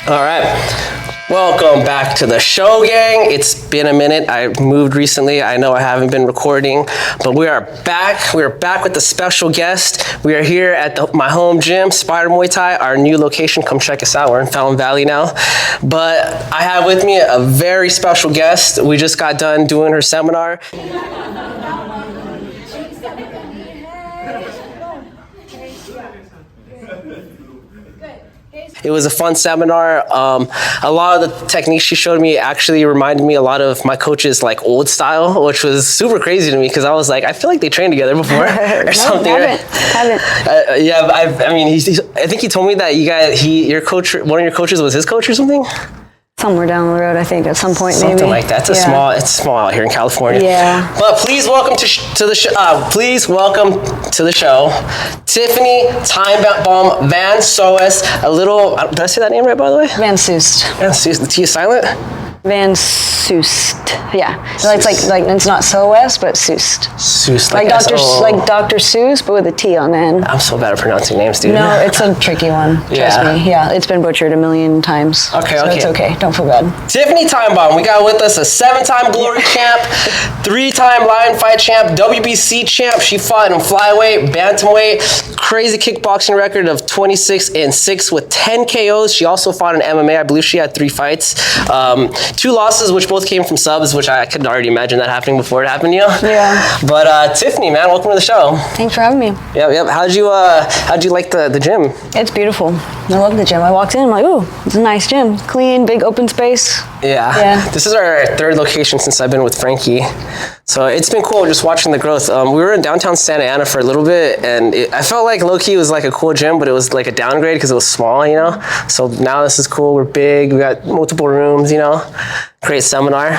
All right. Welcome back to the show, gang. It's been a minute. I moved recently. I know I haven't been recording, but we are back. We are back with a special guest. We are here at my home gym, Spider Muay Thai, our new location. Come check us out. We're in Fountain Valley now. But I have with me a very special guest. We just got done doing her seminar. It was a fun seminar. A lot of the techniques she showed me actually reminded me a lot of my coach's like old style, which was super crazy to me because I was like, I feel like they trained together before or something. Haven't. Yeah, I think he told me that your coach, one of your coaches was his coach or something. Somewhere down the road, I think, at some point, Something maybe. like that. It's small out here in California. Yeah. But please welcome to the show. Please welcome to the show, Tiffany Time Bomb Van Soest. Did I say that name right, by the way? Van Soest. Van Soest. The T is silent. Van Soest. Yeah. So it's like it's not Soest, but Soest. Soest. Like Dr. Seuss, but with a T on the end. I'm so bad at pronouncing names, dude. No, it's a tricky one. Trust me. Yeah, it's been butchered a million times. Okay. So it's okay. Don't feel bad. Tiffany Time Bomb. We got with us a 7-time Glory champ, 3-time Lion Fight champ, WBC champ. She fought in flyweight, bantamweight, crazy kickboxing record of 26-6 with 10 KOs. She also fought in MMA. I believe she had 3 fights. 2 losses, which both came from subs, which I could already imagine that happening before it happened, you know? Yeah. But Tiffany, man, welcome to the show. Thanks for having me. Yep. How'd you like the gym? It's beautiful. I love the gym. I walked in, I'm like, ooh, it's a nice gym. Clean, big open space. Yeah. This is our 3rd location since I've been with Frankie. So it's been cool just watching the growth. We were in downtown Santa Ana for a little bit, and I felt like low-key was like a cool gym, but it was like a downgrade because it was small, you know? So now this is cool. We're big. We got multiple rooms, you know? Great seminar.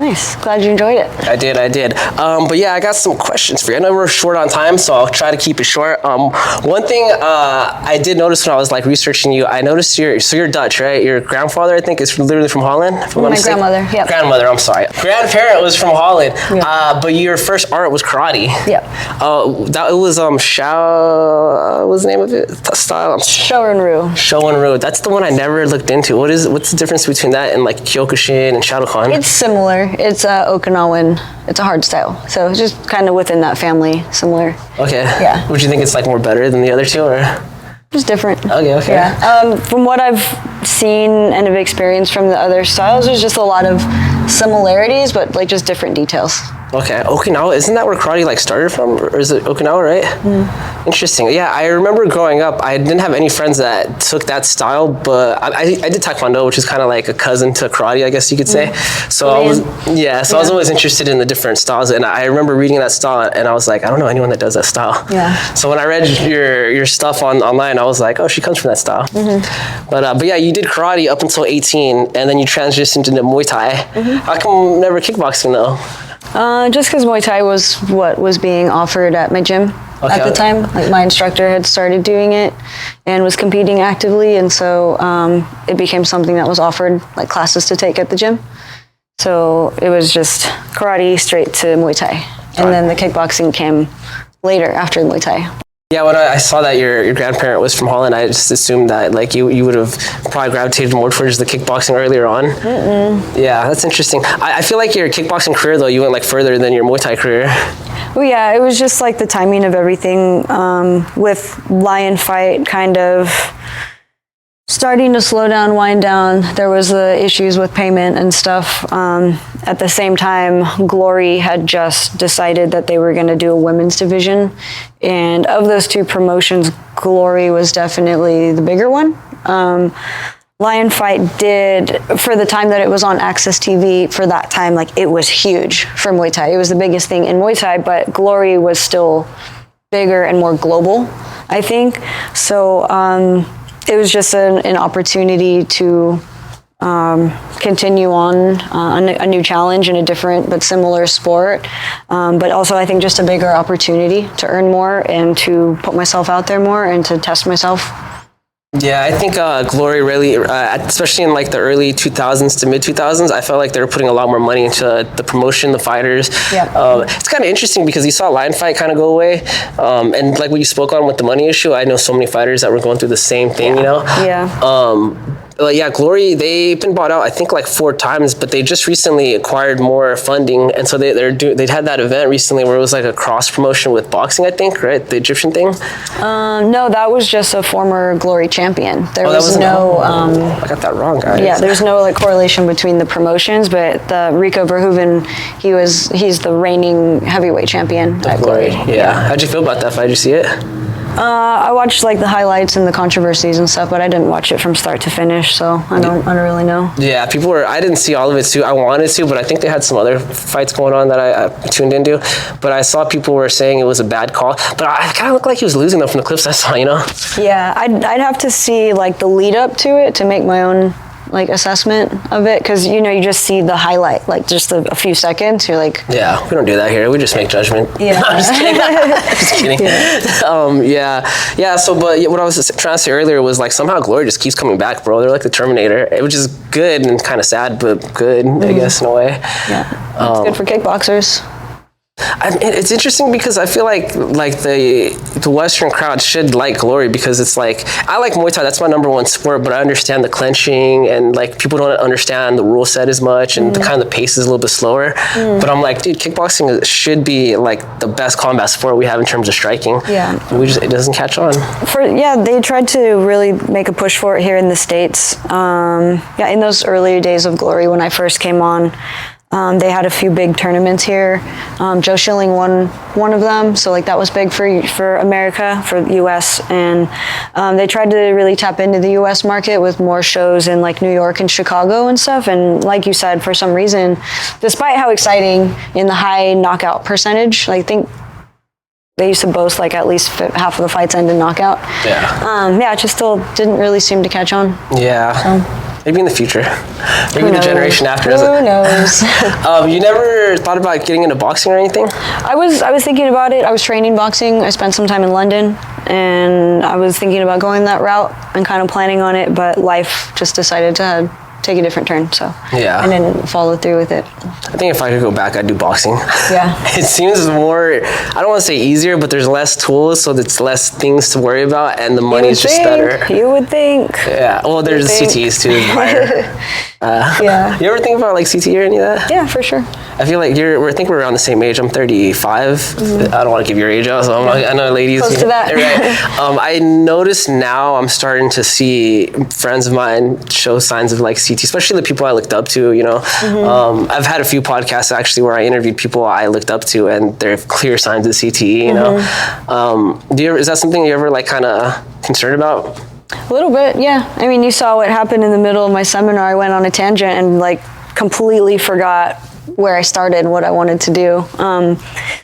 Nice. Glad you enjoyed it. I did. But yeah, I got some questions for you. I know we're short on time, so I'll try to keep it short. One thing I did notice when I was like researching you, I noticed you're Dutch, right? Your grandfather, I think, is literally from Holland. My grandmother, yep. Grandmother, I'm sorry. Grandparent was from Holland, yep. But your first art was karate. Yep. That it was what was the name of it? The style? Shorin-ryu. That's the one I never looked into. What's the difference between that and like Kyokushin and Shadokan? It's similar. It's Okinawan. It's a hard style. So it's just kind of within that family, similar. Okay. Yeah. Would you think it's like more better than the other two, or? Just different. Okay. Yeah. From what I've seen and have experienced from the other styles, there's just a lot of similarities, but like just different details. Okay, Okinawa, isn't that where karate like started from? Or is it Okinawa, right? Mm. Interesting. Yeah, I remember growing up, I didn't have any friends that took that style, but I did Taekwondo, which is kind of like a cousin to karate, I guess you could say. So I was always interested in the different styles, and I remember reading that style, and I was like, I don't know anyone that does that style. Yeah. So when I read your stuff online, I was like, oh, she comes from that style. Mm-hmm. But yeah, you did karate up until 18, and then you transitioned into Muay Thai. Mm-hmm. How come never kickboxing though? Just because Muay Thai was what was being offered at my gym at the time. Like my instructor had started doing it and was competing actively, and so it became something that was offered, like classes to take at the gym. So it was just karate straight to Muay Thai, and then the kickboxing came later after Muay Thai. Yeah, when I saw that your grandparent was from Holland, I just assumed that like you would have probably gravitated more towards the kickboxing earlier on. Mm-mm. Yeah, that's interesting. I feel like your kickboxing career, though, you went like further than your Muay Thai career. Well, yeah, it was just like the timing of everything with Lion Fight kind of starting to slow down, wind down. There was the issues with payment and stuff. At the same time, Glory had just decided that they were going to do a women's division. And of those 2 promotions, Glory was definitely the bigger one. Lion Fight did, for the time that it was on Access TV, for that time, like it was huge for Muay Thai. It was the biggest thing in Muay Thai, but Glory was still bigger and more global, I think. So it was just an opportunity to continue on a new challenge in a different but similar sport. But also I think just a bigger opportunity to earn more and to put myself out there more and to test myself. Yeah, I think Glory really, especially in like the early 2000s to mid 2000s, I felt like they were putting a lot more money into the promotion, the fighters. Yeah. It's kind of interesting because you saw Lion Fight kind of go away, and like what you spoke on with the money issue, I know so many fighters that were going through the same thing, you know. Yeah. Yeah, Glory, they've been bought out, I think, like 4 times, but they just recently acquired more funding. And so they had that event recently where it was like a cross promotion with boxing, I think, right? The Egyptian thing? No, that was just a former Glory champion. There was no... I got that wrong, guys. Yeah, there's no like correlation between the promotions, but the Rico Verhoeven, he's the reigning heavyweight champion at Glory. Yeah. How'd you feel about that fight? Did you see it? I watched like the highlights and the controversies and stuff, but I didn't watch it from start to finish, so I don't really know. Yeah, I didn't see all of it too. I wanted to, but I think they had some other fights going on that I tuned into. But I saw people were saying it was a bad call. But I kind of looked like he was losing though from the clips I saw, you know? Yeah, I'd have to see like the lead up to it to make my own like assessment of it, because you just see the highlight, like just a few seconds. You're like, yeah, we don't do that here. We just make judgment. Yeah. No, I'm just kidding. Just kidding. Yeah. So, but what I was trying to say earlier was like somehow Glory just keeps coming back, bro. They're like the Terminator, which is good and kind of sad, but good, I guess, in a way. Yeah, it's good for kickboxers. It's interesting because I feel like the Western crowd should like Glory, because it's like, I like Muay Thai, that's my number one sport, but I understand the clenching and like people don't understand the rule set as much, and the kind of the pace is a little bit slower. But I'm like, dude, kickboxing should be like the best combat sport we have in terms of striking. Yeah. It doesn't catch on. They tried to really make a push for it here in the States. In those earlier days of Glory when I first came on, they had a few big tournaments here. Joe Schilling won one of them, so like that was big for America, for the U.S. And they tried to really tap into the U.S. market with more shows in like New York and Chicago and stuff. And like you said, for some reason, despite how exciting in the high knockout percentage, I think they used to boast like at least half of the fights end in knockout. Yeah. It just still didn't really seem to catch on. Yeah. So. Maybe in the future. Maybe the generation after doesn't. Who knows? You never thought about getting into boxing or anything? I was thinking about it. I was training boxing. I spent some time in London, and I was thinking about going that route and kind of planning on it, but life just decided to take a different turn, so I didn't follow through with it. I think if I could go back, I'd do boxing. Yeah. It seems more, I don't want to say easier, but there's less tools, so there's less things to worry about, and the money is just better. You would think. Yeah, well, there's CTEs too. Yeah. You ever think about like CTE or any of that? Yeah, for sure. I feel like I think we're around the same age. I'm 35. I don't want to give your age out, so I know ladies. Close to that. Right. I notice now I'm starting to see friends of mine show signs of like CTE, especially the people I looked up to, I've had a few podcasts actually where I interviewed people I looked up to, and there are clear signs of CTE, is that something you ever like kind of concerned about? A little bit, yeah. I mean, you saw what happened in the middle of my seminar. I went on a tangent and like completely forgot where I started, what I wanted to do.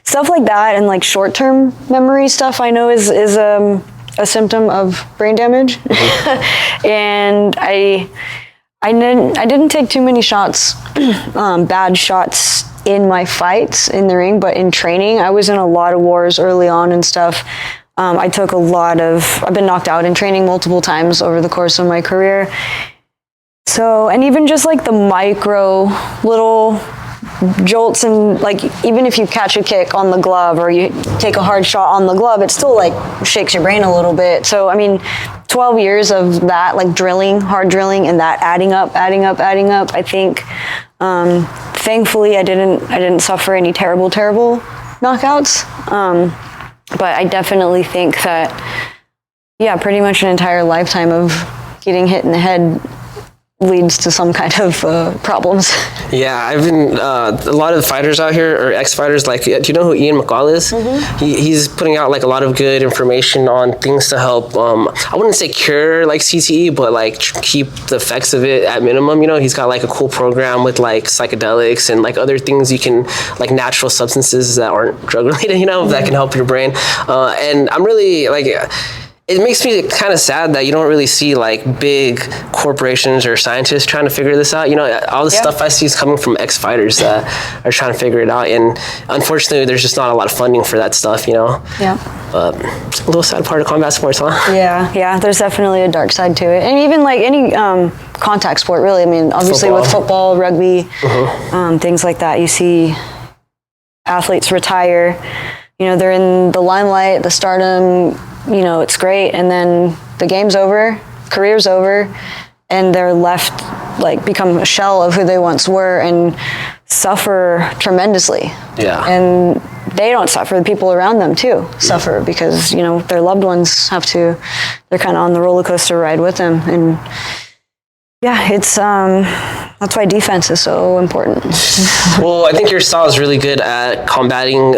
Stuff like that, and like short-term memory stuff I know is a symptom of brain damage. And I didn't take too many shots, bad shots in my fights in the ring, but in training, I was in a lot of wars early on and stuff. I've been knocked out in training multiple times over the course of my career. So, and even just like the micro little jolts, and like even if you catch a kick on the glove or you take a hard shot on the glove, it still like shakes your brain a little bit. So I mean, 12 years of that, like hard drilling, and that adding up. I think thankfully I didn't suffer any terrible knockouts. But I definitely think that pretty much an entire lifetime of getting hit in the head leads to some kind of problems. Yeah, I've been a lot of the fighters out here, or ex-fighters, like, do you know who Ian McCall is? He's putting out like a lot of good information on things to help, I wouldn't say cure like CTE, but like keep the effects of it at minimum. He's got like a cool program with like psychedelics and like other things you can, like natural substances that aren't drug related, that can help your brain. And I'm really like, it makes me kind of sad that you don't really see like big corporations or scientists trying to figure this out. All the stuff I see is coming from ex-fighters that are trying to figure it out. And unfortunately, there's just not a lot of funding for that stuff, Yeah. But a little sad part of combat sports, huh? Yeah. There's definitely a dark side to it. And even like any contact sport, really. I mean, obviously with football, rugby, things like that, you see athletes retire. They're in the limelight, the stardom, it's great, and then the game's over, career's over, and they're left like become a shell of who they once were and suffer tremendously. Yeah. And they don't suffer, the people around them too suffer because, you know, their loved ones they're kind of on the roller coaster ride with them. And yeah, it's that's why defense is so important. Well, I think your style is really good at combating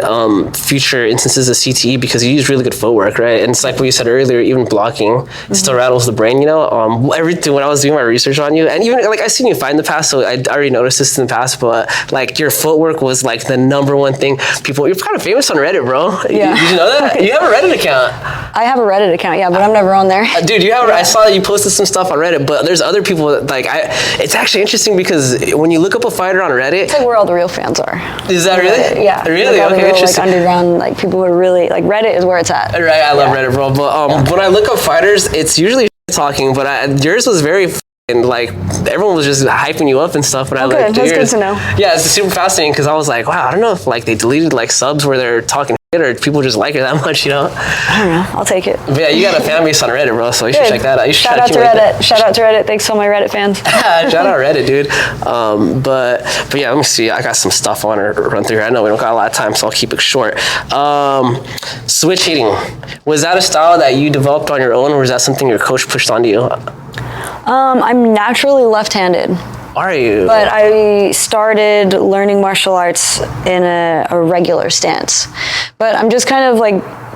future instances of CTE because you use really good footwork, right? And it's like what you said earlier, even blocking still rattles the brain, you know? Everything, when I was doing my research on you, and even like I've seen you fight in the past, so I already noticed this in the past, but like your footwork was like the number one thing. You're kind of famous on Reddit, bro. Yeah. Did you know that? You have a Reddit account. I have a Reddit account, yeah, but I'm never on there. Dude, I saw that you posted some stuff on Reddit, but there's other people that, like, it's actually interesting because when you look up a fighter on Reddit, It's like where all the real fans are. Is that really? Yeah. Really? Like all the Okay, real, interesting. like underground, like people who are really like Reddit is where it's at. Right, I love Reddit, bro. But when I look up fighters, it's usually talking. But yours was very like everyone was just hyping you up and stuff. But I like that's good to know. Yeah, it's super fascinating because I was like, wow, I don't know if like they deleted like subs where they're talking shit or people just like it that much, you know? I don't know. I'll take it. But yeah, you got a fan base on Reddit, bro. So you should Good. check that out. You should Shout out to Reddit. Shout out to Reddit. Thanks to all my Reddit fans. Shout out Reddit, dude. But yeah, let me see. I got some stuff I want to run through here. I know we don't got a lot of time, so I'll keep it short. Switch hitting. Was that a style that you developed on your own, or was that something your coach pushed onto you? I'm naturally left-handed. Are you? But I started learning martial arts in a regular stance. But I'm just kind of like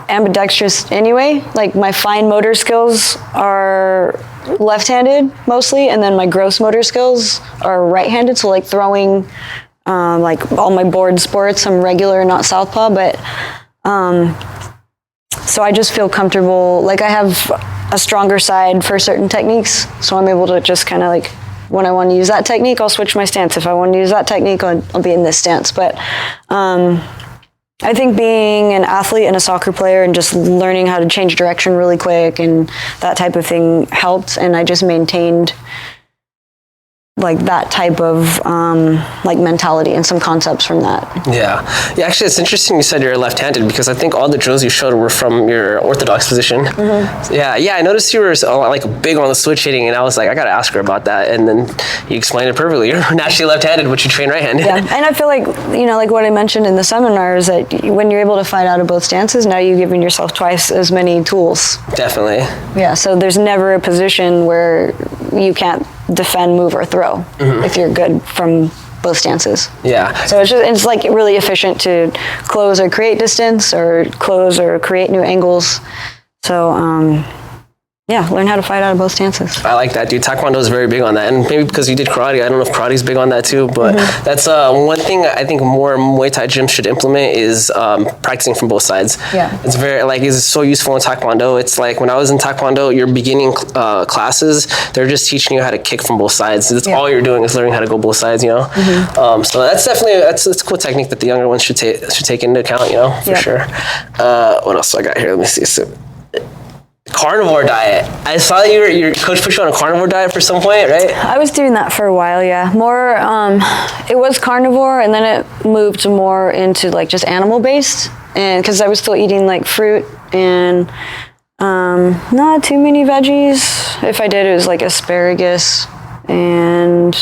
ambidextrous anyway. Like my fine motor skills are left-handed mostly, and then my gross motor skills are right-handed. So like throwing, like all my board sports, I'm regular, not southpaw. But so I just feel comfortable. Like I have a stronger side for certain techniques, so I'm able to just kind of like, when I want to use that technique, I'll switch my stance. If I want to use that technique, I'll be in this stance. But I think being an athlete and a soccer player and just learning how to change direction really quick and that type of thing helped. And I just maintained like that type of like mentality and some concepts from that. Yeah. Actually, it's interesting you said you're left-handed because I think all the drills you showed were from your orthodox position. Mm-hmm. Yeah. I noticed you were like big on the switch hitting, and I was like, I gotta ask her about that. And then you explained it perfectly. You're naturally left-handed, but you train right-handed. Yeah, and I feel like, you know, like what I mentioned in the seminar is that when you're able to fight out of both stances, now you've given yourself twice as many tools. Definitely. Yeah, so there's never a position where you can't defend, move, or throw if you're good from both stances. Yeah. So it's like really efficient to close or create distance or close or create new angles. So yeah, learn how to fight out of both stances. I like that, dude. Taekwondo is very big on that, and maybe because you did karate, I don't know if karate's big on that too. But that's one thing I think more Muay Thai gyms should implement is practicing from both sides. Yeah, it's very it's so useful in Taekwondo. It's like when I was in Taekwondo, your beginning classes, they're just teaching you how to kick from both sides. That's all you're doing is learning how to go both sides. You know, so that's definitely that's a cool technique that the younger ones should take into account. You know, for sure. What else do I got here? Let me see. So, carnivore diet. I saw your coach put you on a carnivore diet for some point, right? I was doing that for a while, yeah. More, it was carnivore, and then it moved more into like just animal-based, and because I was still eating like fruit and not too many veggies. If I did, it was like asparagus and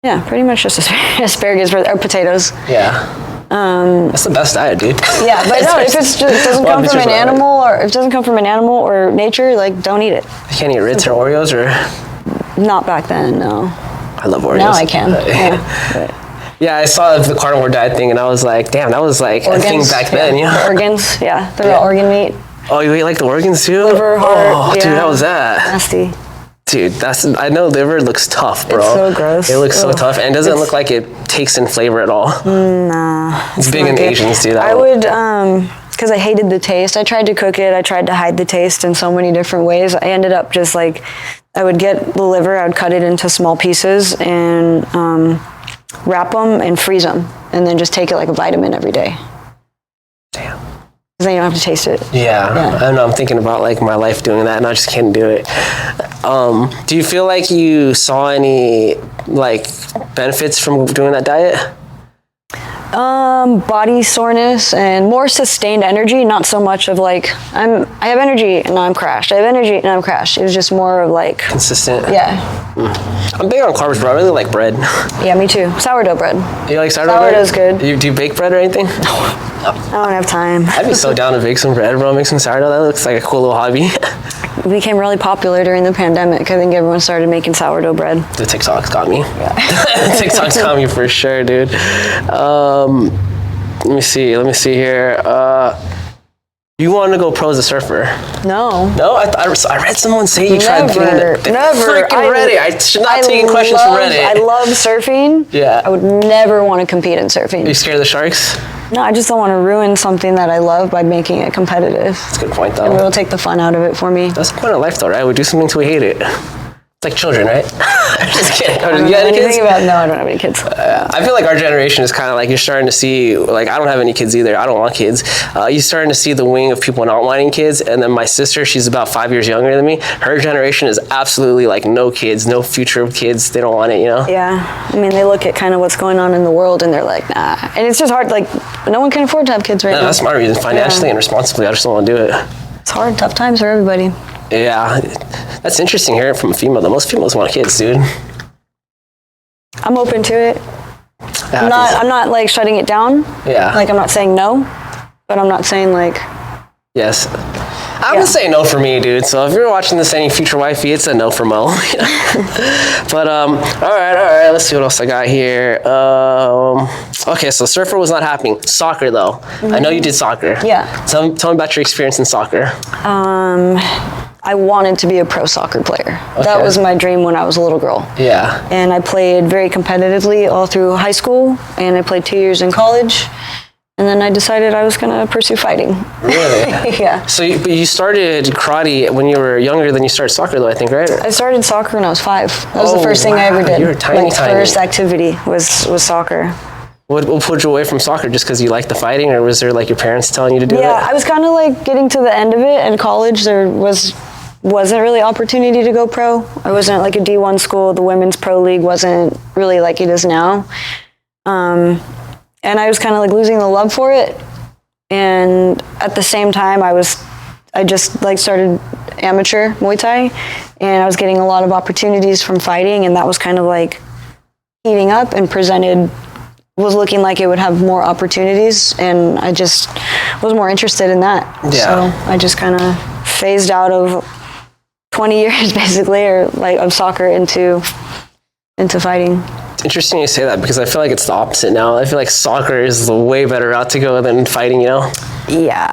yeah, pretty much just asparagus or potatoes. Yeah. That's the best diet, dude. Yeah, but no, if it doesn't come from an animal, or if it doesn't come from an animal or nature, like don't eat it. You can't eat Ritz or Oreos, or not back then, no. I love Oreos. Now I can. Yeah. Yeah, I saw the carnivore diet thing, and I was like, damn, that was like a thing back then. Yeah. The organs, yeah, the raw organ meat. Oh, you ate like the organs too? Liver, heart. Oh, dude, how was that? Nasty. Dude, I know liver looks tough, bro. It's so gross. It looks so tough, and it doesn't look like it takes in flavor at all. Nah. It's big in Asians, dude. I would, because I hated the taste. I tried to cook it. I tried to hide the taste in so many different ways. I ended up just like, I would get the liver, I would cut it into small pieces and wrap them and freeze them, and then just take it like a vitamin every day. Damn. Because then you don't have to taste it. Yeah. I don't know. I'm thinking about like my life doing that, and I just can't do it. Do you feel like you saw any like benefits from doing that diet? Body soreness and more sustained energy, not so much of like, I have energy and now I'm crashed. I have energy and now I'm crashed. It was just more of like... Consistent. Yeah. I'm big on carbs, bro. I really like bread. Yeah, me too. Sourdough bread. You like sourdough bread? Sourdough's good. Do you bake bread or anything? I don't have time. I'd be so down to bake some bread, bro. Make some sourdough. That looks like a cool little hobby. It became really popular during the pandemic. I think everyone started making sourdough bread. The TikToks got me. Yeah. TikToks got me for sure, dude. Let me see here. You want to go pro as a surfer? No. No? I read someone say you tried getting Never. freaking Reddit. I should not take questions from Reddit. I love surfing. Yeah. I would never want to compete in surfing. Are you scared of the sharks? No, I just don't want to ruin something that I love by making it competitive. That's a good point, though. It will take the fun out of it for me. That's the point of life, though, right? We do something till we hate it. It's like children, right? I'm just kidding. I don't You got know any kids? anything about, no, I don't have any kids. I feel like our generation is kind of like, you're starting to see, like, I don't have any kids either. I don't want kids. You're starting to see the wing of people not wanting kids. And then my sister, she's about 5 years younger than me. Her generation is absolutely like no kids, no future of kids. They don't want it, you know? Yeah. I mean, they look at kind of what's going on in the world and they're like, nah. And it's just hard. Like, no one can afford to have kids right now. That's my reason. Financially and responsibly, I just don't want to do it. It's hard. Tough times for everybody. Yeah. That's interesting hearing it from a female, though. Most females want kids, dude. I'm open to it. I'm not like shutting it down. Yeah. Like, I'm not saying no, but I'm not saying like... Yes. I'm gonna say no for me, dude. So if you're watching this, any future wifey, it's a no for Mo. But all right. Let's see what else I got here. Okay, so surfer was not happening. Soccer, though. Mm-hmm. I know you did soccer. Yeah. Tell me about your experience in soccer. I wanted to be a pro soccer player. Okay. That was my dream when I was a little girl. Yeah. And I played very competitively all through high school, and I played 2 years in college. And then I decided I was going to pursue fighting. Really? Yeah. So you started karate when you were younger than you started soccer, though, I think, right? I started soccer when I was 5. That was the first thing I ever did. You were tiny. First activity was soccer. What pulled you away from soccer? Just because you liked the fighting, or was there like your parents telling you to do it? Yeah, I was kind of like getting to the end of it. In college, there wasn't really opportunity to go pro. I wasn't at like a D1 school. The women's pro league wasn't really like it is now. And I was kind of like losing the love for it. And at the same time, I just like started amateur Muay Thai, and I was getting a lot of opportunities from fighting, and that was kind of like heating up and was looking like it would have more opportunities, and I just was more interested in that. Yeah. So I just kind of phased out of 20 years basically, or like of soccer into fighting. It's interesting you say that, because I feel like it's the opposite now. I feel like soccer is the way better route to go than fighting, you know? Yeah,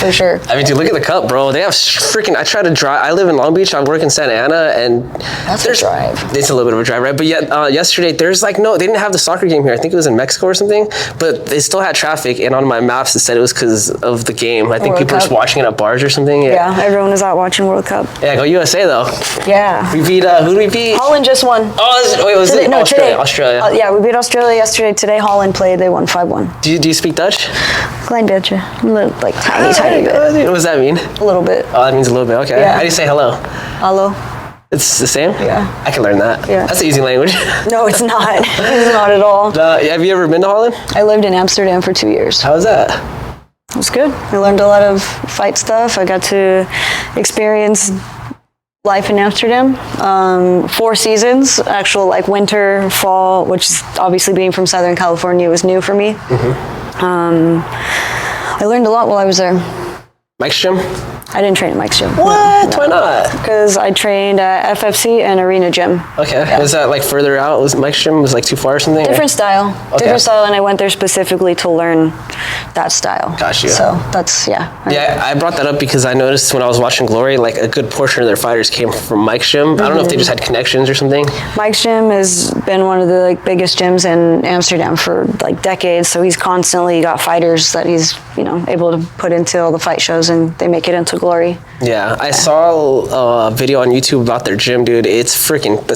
for sure. I mean, dude, look at the cup, bro. They have freaking... I try to drive... I live in Long Beach. I work in Santa Ana, and... That's a drive. It's a little bit of a drive, right? But yet, yesterday, there's like... No, they didn't have the soccer game here. I think it was in Mexico or something. But they still had traffic, and on my maps, it said it was because of the game. I think World people were Cup. just watching it at bars or something. Yeah, everyone was out watching World Cup. Yeah, go USA, though. Yeah. We beat... who did we beat? Holland just won. Oh, was it? No, Australia. today. Australia. Yeah, we beat Australia yesterday. Today, Holland played. They won 5-1. Do you speak Dutch? Klein beetje. Like tiny bit. What does that mean? A little bit. Oh, that means a little bit. Okay. Yeah. How do you say hello? Hallo. It's the same? Yeah. I can learn that. Yeah. That's an easy language. No, it's not. It's not at all. Have you ever been to Holland? I lived in Amsterdam for 2 years. How was that? It was good. I learned a lot of fight stuff. I got to experience life in Amsterdam. 4 seasons, actual like winter, fall, which is obviously being from Southern California was new for me. Mm-hmm. I learned a lot while I was there. Mike's gym? I didn't train at Mike's gym. What? No. Why not? Because I trained at FFC and Arena Gym. Okay. Yeah. Was that like further out? Was Mike's gym like too far or something? Different style. Okay. Different style, and I went there specifically to learn that style. Got you. So that's, yeah. I brought that up because I noticed when I was watching Glory, like a good portion of their fighters came from Mike's gym. Mm-hmm. I don't know if they just had connections or something. Mike's gym has been one of the like biggest gyms in Amsterdam for like decades. So he's constantly got fighters that he's, able to put into all the fight shows, and they make it into Glory. Yeah, I saw a video on YouTube about their gym, dude. It's freaking the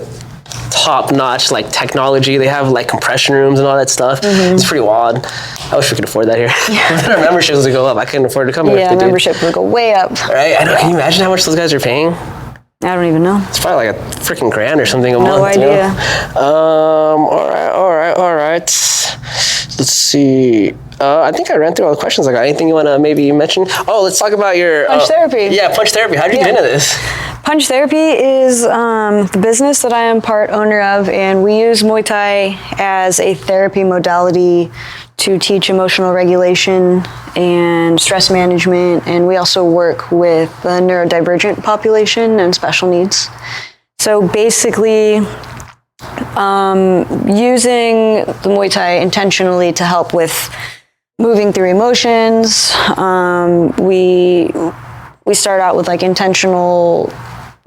top-notch, like, technology. They have, like, compression rooms and all that stuff. Mm-hmm. It's pretty wild. I wish we could afford that here. Yeah. Our memberships would go up. I couldn't afford to come here. Yeah, membership would go way up. Right? I know. Can you imagine how much those guys are paying? I don't even know. It's probably like a freaking grand or something a month. No idea. All right. Let's see. I think I ran through all the questions. I got anything you want to maybe mention? Oh, let's talk about your Punch therapy. Yeah, punch therapy. How did you get into this? Punch therapy is the business that I am part owner of, and we use Muay Thai as a therapy modality to teach emotional regulation and stress management, and we also work with the neurodivergent population and special needs. So basically, using the Muay Thai intentionally to help with moving through emotions. We start out with like intentional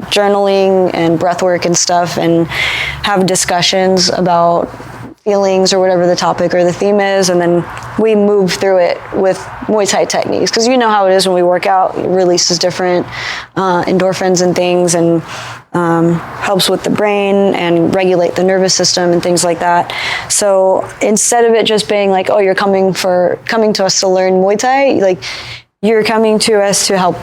journaling and breath work and stuff, and have discussions about feelings or whatever the topic or the theme is, and then we move through it with Muay Thai techniques, because you know how it is when we work out, it releases different endorphins and things, and helps with the brain and regulate the nervous system and things like that. So instead of it just being like, oh, you're coming to us to learn Muay Thai, like you're coming to us to help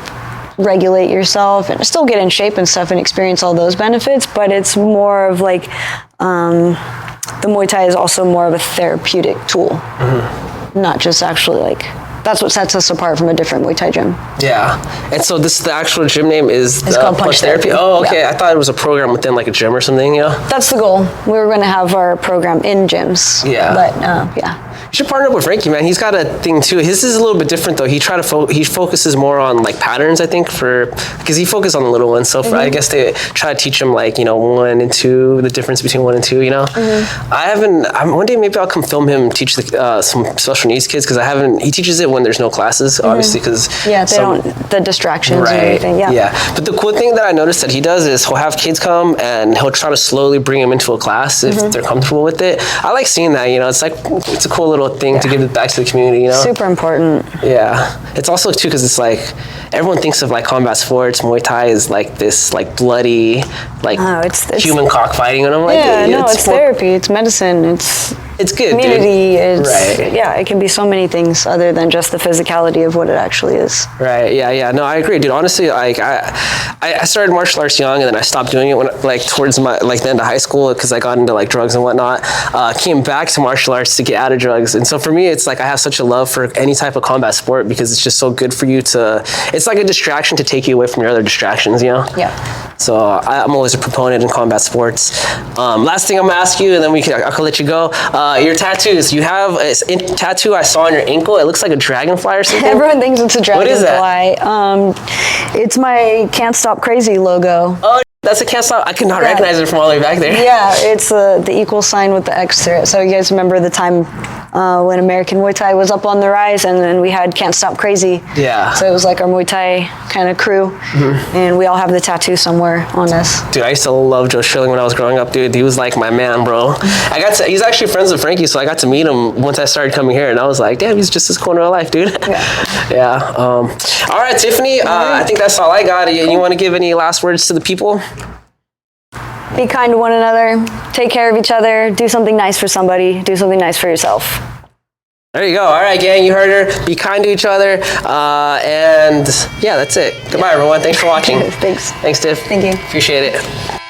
regulate yourself and still get in shape and stuff and experience all those benefits, but it's more of like the Muay Thai is also more of a therapeutic tool, not just actually like, that's what sets us apart from a different Muay Thai gym. Yeah. And so the actual gym name is called Punch Therapy. Oh, okay. Yeah. I thought it was a program within like a gym or something, That's the goal. We were going to have our program in gyms. Yeah. But yeah. You should partner up with Frankie, man. He's got a thing too. His is a little bit different though. He focuses more on like patterns, I think, because he focuses on the little ones. So I guess they try to teach him like, 1 and 2, the difference between 1 and 2, one day maybe I'll come film him teach some special needs kids, because he teaches it when there's no classes, obviously, because the distractions and everything. Yeah. But the cool thing that I noticed that he does is he'll have kids come and he'll try to slowly bring them into a class if they're comfortable with it. I like seeing that, it's like, it's a cool little thing to give it back to the community, Super important. Yeah. It's also too, because it's like, everyone thinks of like combat sports, Muay Thai is like this like bloody, like it's human cockfighting, and I'm like, it's therapy, it's medicine, it's good, community, dude. Right. It can be so many things other than just the physicality of what it actually is. Right. Yeah. No, I agree, dude. Honestly, like I started martial arts young, and then I stopped doing it when like towards my like the end of high school, because I got into like drugs and whatnot. Came back to martial arts to get out of drugs, and so for me, it's like I have such a love for any type of combat sport, because it's just so good for you to. It's like a distraction to take you away from your other distractions, Yeah. So I'm always a proponent in combat sports. Last thing I'm gonna ask you, and then I can let you go. Your tattoos. You have a tattoo I saw on your ankle. It looks like a dragonfly or something. Everyone thinks it's a dragonfly. What is that? It's my Can't Stop Crazy logo. Oh, that's a Can't Stop. I could not recognize it from all the way back there. Yeah, it's the equal sign with the X through it. So you guys remember the time when American Muay Thai was up on the rise, and then we had Can't Stop Crazy. Yeah. So it was like our Muay Thai kind of crew, and we all have the tattoo somewhere on us. Dude, I used to love Joe Schilling when I was growing up, dude. He was like my man, bro. He's actually friends with Frankie, so I got to meet him once I started coming here, and I was like, damn, he's just as cool in real life, dude. Yeah. All right, Tiffany, I think that's all I got. You want to give any last words to the people? Be kind to one another, take care of each other, do something nice for somebody, do something nice for yourself. There you go. All right, gang, you heard her. Be kind to each other. And yeah, that's it. Goodbye, everyone. Thanks for watching. Thanks. Thanks, Tiff. Thank you. Appreciate it.